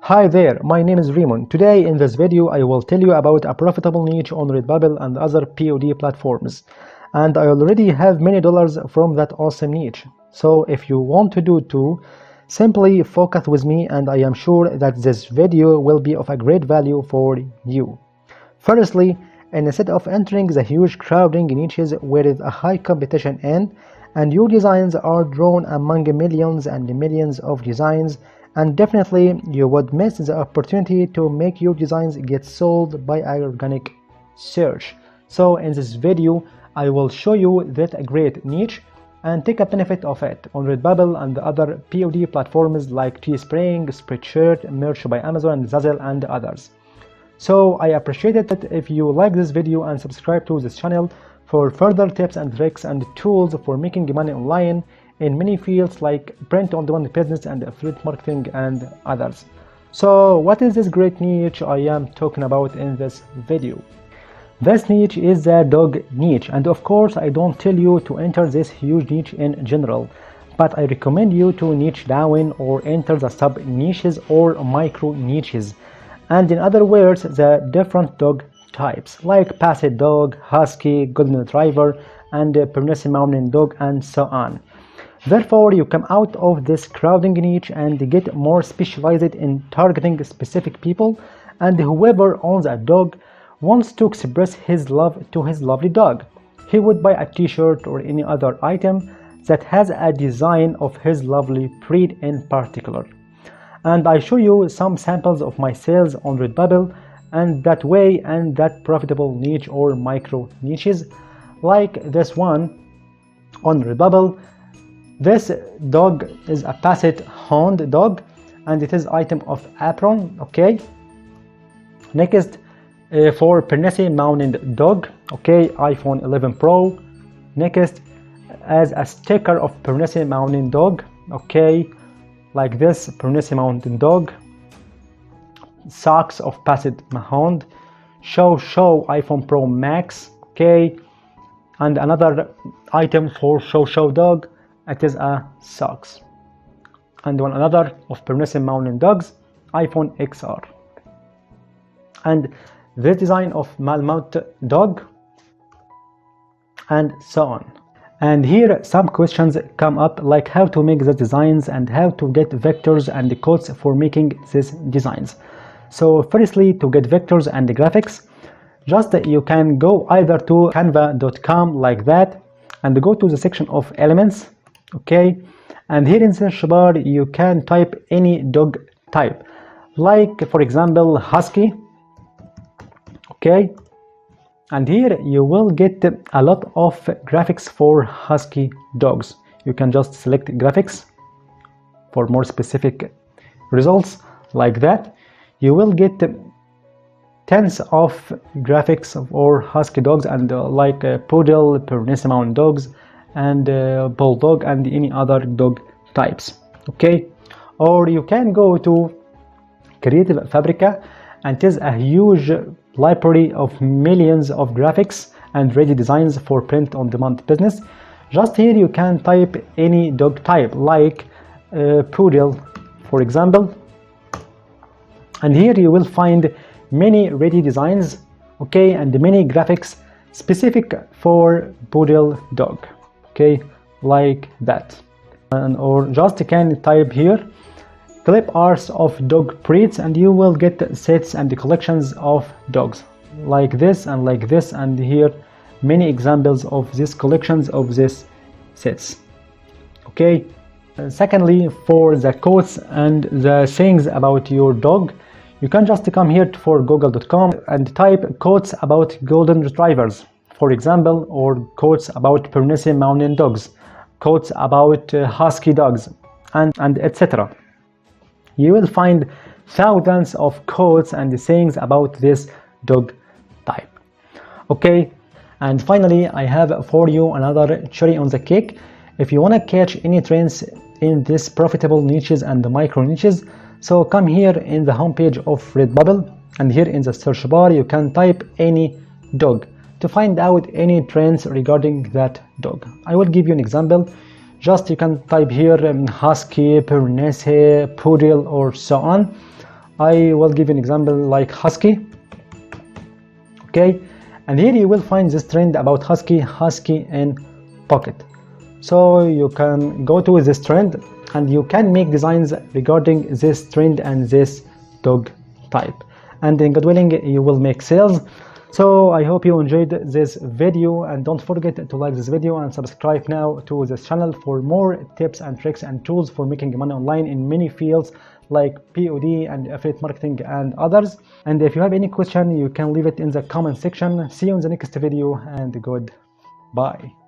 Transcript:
Hi there, my name is Raymond. Today in this video I will tell you about a profitable niche on Redbubble and other POD platforms. And I already have many dollars from that awesome niche. So if you want to do too, simply focus with me and I am sure that this video will be of a great value for you. Firstly, instead of entering the huge crowding niches where there is a high competition and your designs are drawn among millions and millions of designs, and definitely you would miss the opportunity to make your designs get sold by organic search. So in this video I will show you that great niche and take a benefit of it on Redbubble and the other POD platforms like Teespring, Spreadshirt, Merch by Amazon, Zazzle and others. So I appreciate it if you like this video and subscribe to this channel for further tips and tricks and tools for making money online in many fields like print-on-demand business and affiliate marketing and others. So what is this great niche I am talking about in this video? This niche is the dog niche, and of course I don't tell you to enter this huge niche in general, but I recommend you to niche down or enter the sub niches or micro niches, and in other words the different dog types like Basset dog, Husky, Golden Retriever and Pyrenees Mountain dog and so on. Therefore, you come out of this crowding niche and get more specialized in targeting specific people, and whoever owns a dog wants to express his love to his lovely dog. He would buy a t-shirt or any other item that has a design of his lovely breed in particular. And I show you some samples of my sales on Redbubble and that way and that profitable niche or micro niches, like this one on Redbubble. This dog is a Basset Hound dog and it is item of apron. Okay, next for Pyrenees Mountain dog, okay, iPhone 11 Pro. Next as a sticker of Pyrenees Mountain dog, okay, like this Pyrenees Mountain dog. Socks of Basset Hound. Show iPhone Pro Max, okay, and another item for show dog. It is a socks, and one another of Pyrenees Mountain dogs, iPhone XR, and this design of Malamute dog, and so on. And here some questions come up like how to make the designs and how to get vectors and the codes for making these designs. So firstly, to get vectors and the graphics, just you can go either to canva.com like that and go to the section of elements. Okay, and here in search bar you can type any dog type, like for example Husky. Okay, and here you will get a lot of graphics for Husky dogs. You can just select graphics for more specific results like that. You will get tens of graphics for Husky dogs and like Poodle, Pyrenees Mountain dogs and Bulldog and any other dog types. Okay, or you can go to Creative Fabrica and it is a huge library of millions of graphics and ready designs for print-on-demand business. Just here you can type any dog type like Poodle for example, and here you will find many ready designs, okay, and many graphics specific for Poodle dog, okay, like that. And or just can type here clip arts of dog breeds and you will get sets and collections of dogs like this and like this, and here many examples of these collections of these sets. Okay, secondly, for the quotes and the sayings about your dog, you can just come here for google.com and type quotes about golden retrievers for example, or quotes about Pyrenees Mountain dogs, quotes about Husky dogs and etc. You will find thousands of quotes and sayings about this dog type. Okay, and finally I have for you another cherry on the cake. If you want to catch any trends in these profitable niches and the micro niches, so come here in the homepage of Redbubble and here in the search bar you can type any dog to find out any trends regarding that dog. I will give you an example. Just you can type here Husky, Pyrenees, Poodle or so on. I will give you an example like Husky. Okay, and here you will find this trend about Husky in pocket. So you can go to this trend and you can make designs regarding this trend and this dog type, and in Goodwilling you will make sales. So I hope you enjoyed this video, and don't forget to like this video and subscribe now to this channel for more tips and tricks and tools for making money online in many fields like POD and affiliate marketing and others. And if you have any question, you can leave it in the comment section. See you in the next video, and goodbye.